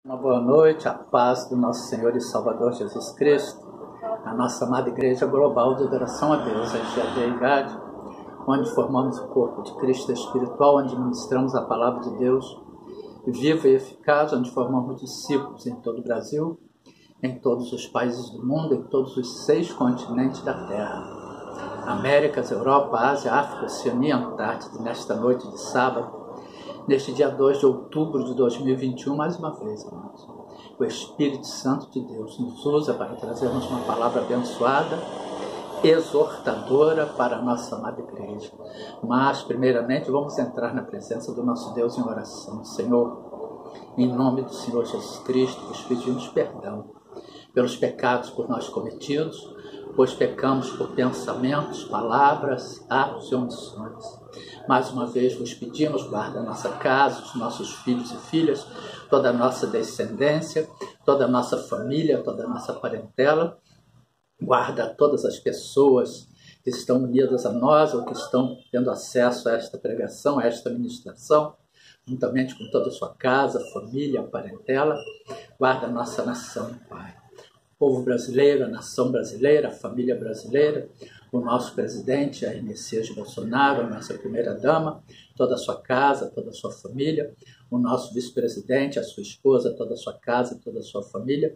Uma boa noite, a paz do nosso Senhor e Salvador Jesus Cristo, a nossa amada Igreja Global de Adoração a Deus, a GAD, onde formamos o corpo de Cristo espiritual, onde ministramos a palavra de Deus viva e eficaz, onde formamos discípulos em todo o Brasil, em todos os países do mundo, em todos os 6 continentes da Terra, Américas, Europa, Ásia, África, Oceania e Antártida, nesta noite de sábado, neste dia 2 de outubro de 2021, mais uma vez, irmãos, o Espírito Santo de Deus nos usa para trazermos uma palavra abençoada, exortadora para a nossa amada Igreja. Mas, primeiramente, vamos entrar na presença do nosso Deus em oração. Senhor, em nome do Senhor Jesus Cristo, vos pedimos perdão pelos pecados por nós cometidos, pois pecamos por pensamentos, palavras, atos e omissões. Mais uma vez vos pedimos, guarda a nossa casa, os nossos filhos e filhas, toda a nossa descendência, toda a nossa família, toda a nossa parentela. Guarda todas as pessoas que estão unidas a nós ou que estão tendo acesso a esta pregação, a esta ministração, juntamente com toda a sua casa, família, parentela. Guarda a nossa nação, Pai. O povo brasileiro, a nação brasileira, a família brasileira, o nosso presidente, Jair Messias Bolsonaro, a nossa primeira-dama, toda a sua casa, toda a sua família, o nosso vice-presidente, a sua esposa, toda a sua casa, toda a sua família,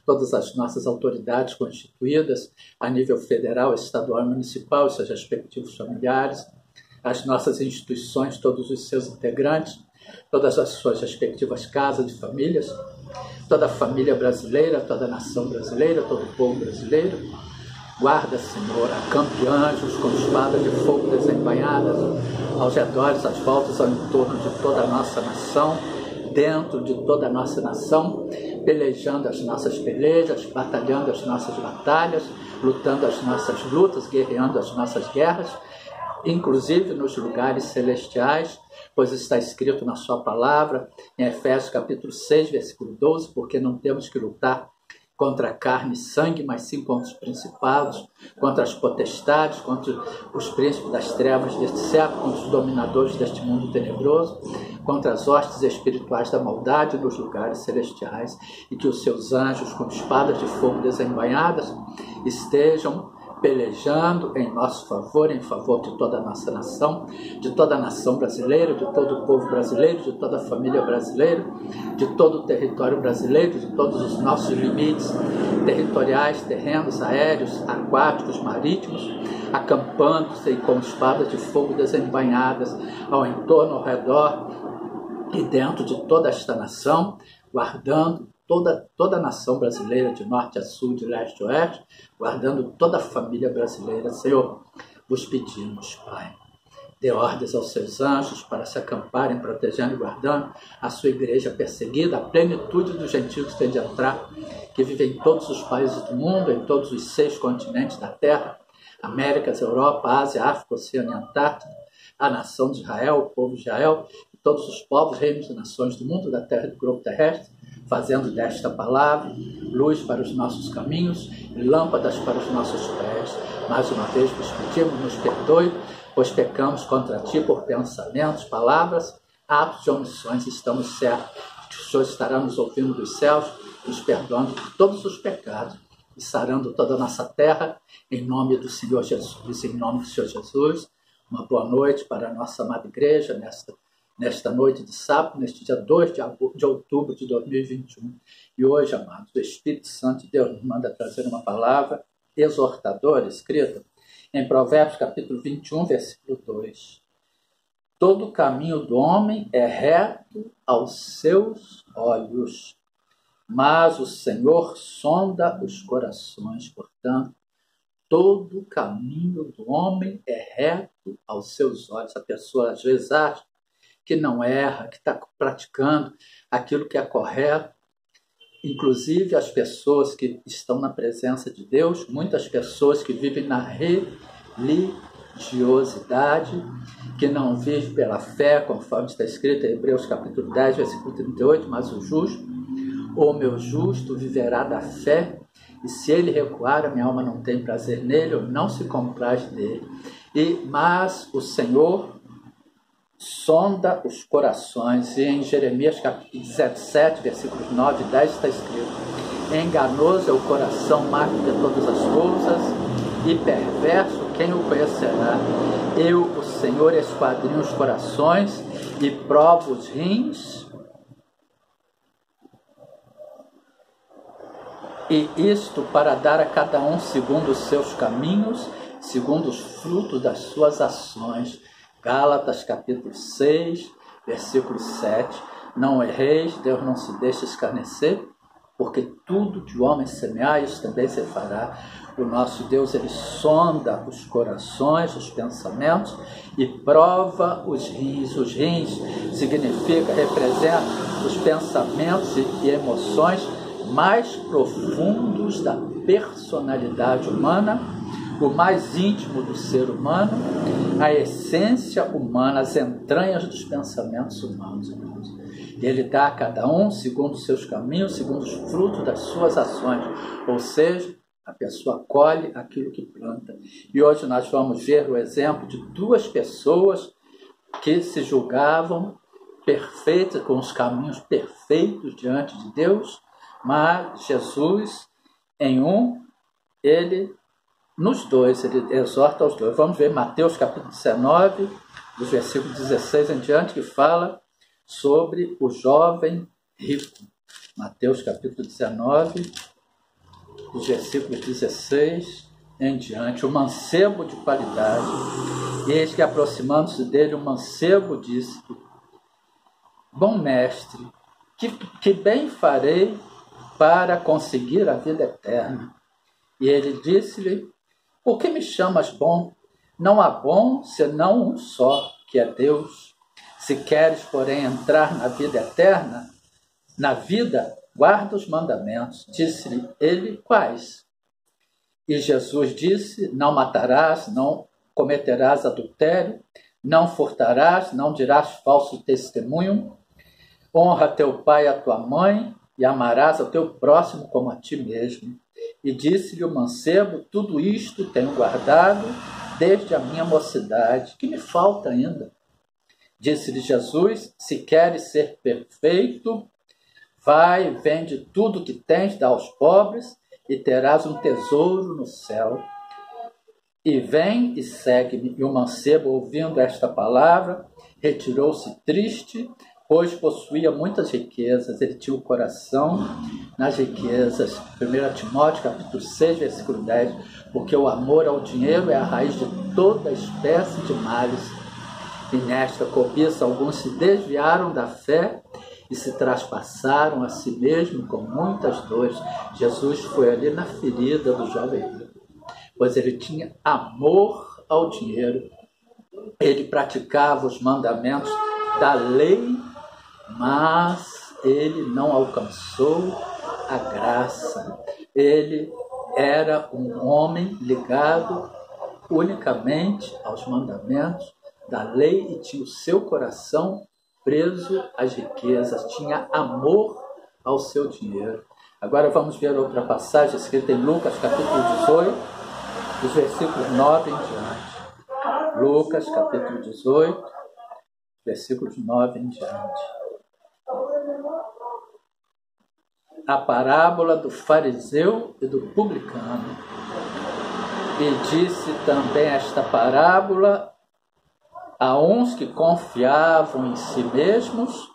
todas as nossas autoridades constituídas a nível federal, estadual e municipal, seus respectivos familiares, as nossas instituições, todos os seus integrantes, todas as suas respectivas casas de famílias, toda a família brasileira, toda a nação brasileira, todo o povo brasileiro. Guarda, Senhor, acampe anjos com espadas de fogo desembainhadas aos redores, às voltas, ao entorno de toda a nossa nação, dentro de toda a nossa nação, pelejando as nossas pelejas, batalhando as nossas batalhas, lutando as nossas lutas, guerreando as nossas guerras, inclusive nos lugares celestiais, pois está escrito na sua palavra, em Efésios capítulo 6, versículo 12, porque não temos que lutar contra a carne e sangue, mas sim contra os principados, contra as potestades, contra os príncipes das trevas deste século, contra os dominadores deste mundo tenebroso, contra as hostes espirituais da maldade nos lugares celestiais, e que os seus anjos com espadas de fogo desembainhadas estejam pelejando em nosso favor, em favor de toda a nossa nação, de toda a nação brasileira, de todo o povo brasileiro, de toda a família brasileira, de todo o território brasileiro, de todos os nossos limites territoriais, terrenos, aéreos, aquáticos, marítimos, acampando-se com espadas de fogo desembainhadas ao entorno, ao redor e dentro de toda esta nação, guardando toda a nação brasileira, de norte a sul, de leste a oeste, guardando toda a família brasileira. Senhor, vos pedimos, Pai, dê ordens aos seus anjos para se acamparem, protegendo e guardando a sua igreja perseguida, a plenitude dos gentios que tem de entrar, que vivem em todos os países do mundo, em todos os 6 continentes da Terra, Américas, Europa, Ásia, África, Oceania e Antártida, a nação de Israel, o povo de Israel, e todos os povos, reinos e nações do mundo, da terra e do globo terrestre, fazendo desta palavra luz para os nossos caminhos e lâmpadas para os nossos pés. Mais uma vez vos pedimos, nos perdoe, pois pecamos contra ti por pensamentos, palavras, atos e omissões. Estamos certos que o Senhor estará nos ouvindo dos céus, nos perdoando por todos os pecados e sarando toda a nossa terra, em nome do Senhor Jesus. Em nome do Senhor Jesus, uma boa noite para a nossa amada igreja, nesta noite de sábado, neste dia 2 de outubro de 2021. E hoje, amados, o Espírito Santo de Deus nos manda trazer uma palavra exortadora, escrita em Provérbios capítulo 21, versículo 2. Todo caminho do homem é reto aos seus olhos, mas o Senhor sonda os corações. Portanto, todo caminho do homem é reto aos seus olhos. A pessoa às vezes acha que não erra, que está praticando aquilo que é correto. Inclusive as pessoas que estão na presença de Deus, muitas pessoas que vivem na religiosidade, que não vivem pela fé, conforme está escrito em Hebreus capítulo 10, versículo 38, mas o justo, o meu justo, viverá da fé, e se ele recuar, a minha alma não tem prazer nele, ou não se compraz dele. Mas o Senhor sonda os corações. E em Jeremias capítulo 17, versículos 9 e 10 está escrito: enganoso é o coração mais do que todas as coisas, e perverso quem o conhecerá? Eu, o Senhor, esquadrinho os corações e provo os rins, e isto para dar a cada um segundo os seus caminhos, segundo os frutos das suas ações. Gálatas capítulo 6, versículo 7. Não erreis, Deus não se deixa escarnecer, porque tudo que o homem semear, isso também se fará. O nosso Deus, ele sonda os corações, os pensamentos e prova os rins. Os rins significa, representa os pensamentos e emoções mais profundos da personalidade humana, o mais íntimo do ser humano, a essência humana, as entranhas dos pensamentos humanos, irmãos. Ele dá a cada um segundo os seus caminhos, segundo os frutos das suas ações. Ou seja, a pessoa colhe aquilo que planta. E hoje nós vamos ver o exemplo de duas pessoas que se julgavam perfeitas, com os caminhos perfeitos diante de Deus, mas Jesus, em nos dois, ele exorta os dois. Vamos ver Mateus capítulo 19, dos versículos 16 em diante, que fala sobre o jovem rico. Mateus capítulo 19, dos versículos 16 em diante. O mancebo de qualidade. Eis que, aproximando-se dele, o mancebo disse: bom mestre, que bem farei para conseguir a vida eterna? E ele disse-lhe: por que me chamas bom? Não há bom senão um só, que é Deus. Se queres, porém, entrar na vida eterna, na vida, guarda os mandamentos. Disse-lhe ele: quais? E Jesus disse: não matarás, não cometerás adultério, não furtarás, não dirás falso testemunho, honra teu pai e a tua mãe, e amarás ao teu próximo como a ti mesmo. E disse-lhe o mancebo: tudo isto tenho guardado desde a minha mocidade. Que me falta ainda? Disse-lhe Jesus: se queres ser perfeito, vai, vende tudo que tens, dá aos pobres, e terás um tesouro no céu. E vem e segue-me. E o mancebo, ouvindo esta palavra, retirou-se triste, pois possuía muitas riquezas. Ele tinha o coração nas riquezas. 1 Timóteo capítulo 6, versículo 10. Porque o amor ao dinheiro é a raiz de toda espécie de males. E nesta cobiça alguns se desviaram da fé e se traspassaram a si mesmo com muitas dores. Jesus foi ali na ferida do jovem rico, pois ele tinha amor ao dinheiro. Ele praticava os mandamentos da lei, mas ele não alcançou a graça. Ele era um homem ligado unicamente aos mandamentos da lei e tinha o seu coração preso às riquezas, tinha amor ao seu dinheiro. Agora vamos ver outra passagem escrita em Lucas capítulo 18, dos versículos 9 em diante. Lucas capítulo 18, versículos 9 em diante. A parábola do fariseu e do publicano. E disse também esta parábola a uns que confiavam em si mesmos,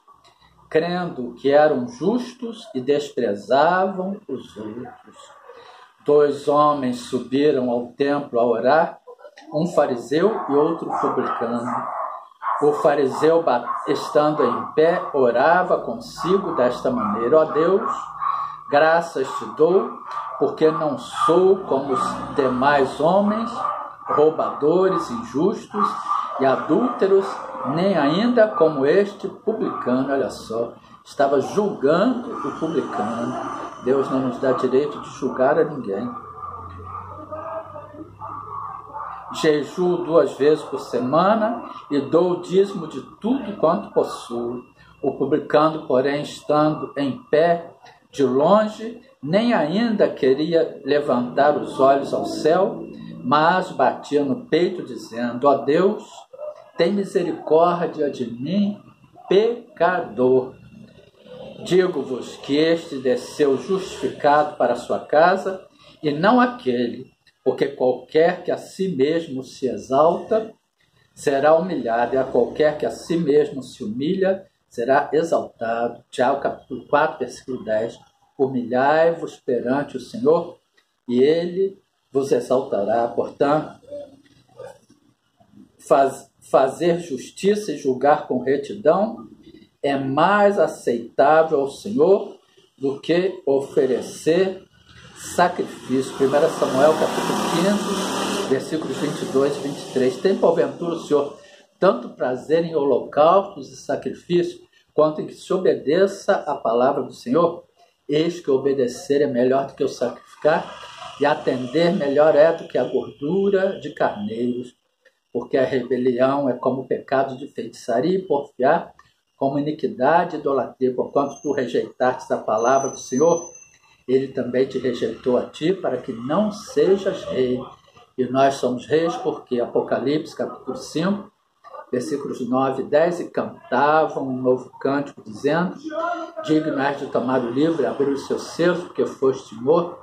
crendo que eram justos e desprezavam os outros. 2 homens subiram ao templo a orar, um fariseu e outro publicano. O fariseu, estando em pé, orava consigo desta maneira: ó Deus, graças te dou, porque não sou como os demais homens, roubadores, injustos e adúlteros, nem ainda como este publicano. Olha só, estava julgando o publicano. Deus não nos dá direito de julgar a ninguém. Jejuo 2 vezes por semana e dou o dízimo de tudo quanto possuo. O publicano, porém, estando em pé de longe, nem ainda queria levantar os olhos ao céu, mas batia no peito, dizendo: ó Deus, tem misericórdia de mim, pecador. Digo-vos que este desceu justificado para a sua casa, e não aquele, porque qualquer que a si mesmo se exalta, será humilhado, e a qualquer que a si mesmo se humilha, será exaltado. Tiago capítulo 4, versículo 10. Humilhai-vos perante o Senhor, e Ele vos exaltará. Portanto, fazer justiça e julgar com retidão é mais aceitável ao Senhor do que oferecer sacrifício. 1 Samuel capítulo 15, versículos 22 e 23. Tem porventura o Senhor tanto prazer em holocaustos e sacrifícios, quanto em que se obedeça a palavra do Senhor? Eis que obedecer é melhor do que o sacrificar, e atender melhor é do que a gordura de carneiros, porque a rebelião é como o pecado de feitiçaria e porfiar, como iniquidade e idolatria. Porquanto tu rejeitaste a palavra do Senhor, Ele também te rejeitou a ti, para que não sejas rei. E nós somos reis porque, Apocalipse capítulo 5, versículos 9 e 10, e cantavam um novo cântico, dizendo: digno és de tomar o livro e abrir os seus selos, porque foste morto,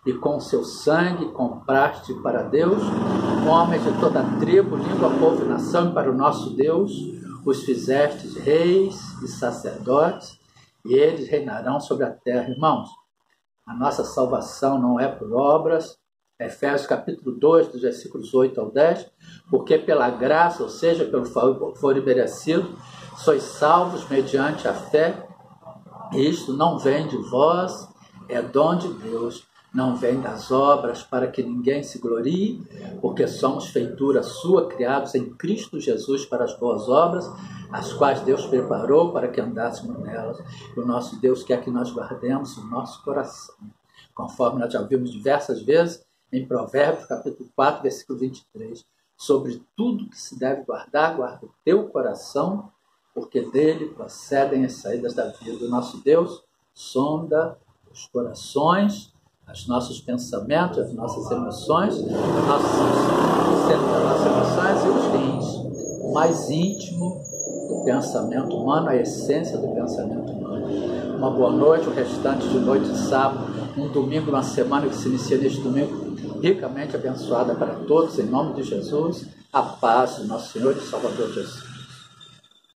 e com o seu sangue compraste para Deus homens de toda a tribo, língua, povo e nação, e para o nosso Deus os fizestes reis e sacerdotes, e eles reinarão sobre a terra. Irmãos, a nossa salvação não é por obras. Efésios capítulo 2, dos versículos 8 ao 10, porque pela graça, ou seja, pelo favor imerecido, sois salvos mediante a fé. Isto não vem de vós, é dom de Deus, não vem das obras, para que ninguém se glorie, porque somos feitura sua, criados em Cristo Jesus para as boas obras, as quais Deus preparou para que andássemos nelas. E o nosso Deus quer que nós guardemos o nosso coração, conforme nós já vimos diversas vezes em Provérbios capítulo 4, versículo 23. Sobre tudo que se deve guardar, guarda o teu coração, porque dele procedem as saídas da vida. O nosso Deus sonda os corações, os nossos pensamentos, as nossas emoções, as nossas emoções e os rins, o mais íntimo do pensamento humano, a essência do pensamento humano. Uma boa noite, o restante de noite de sábado, um domingo, uma semana que se inicia neste domingo, ricamente abençoada para todos, em nome de Jesus, a paz do nosso Senhor e Salvador Jesus.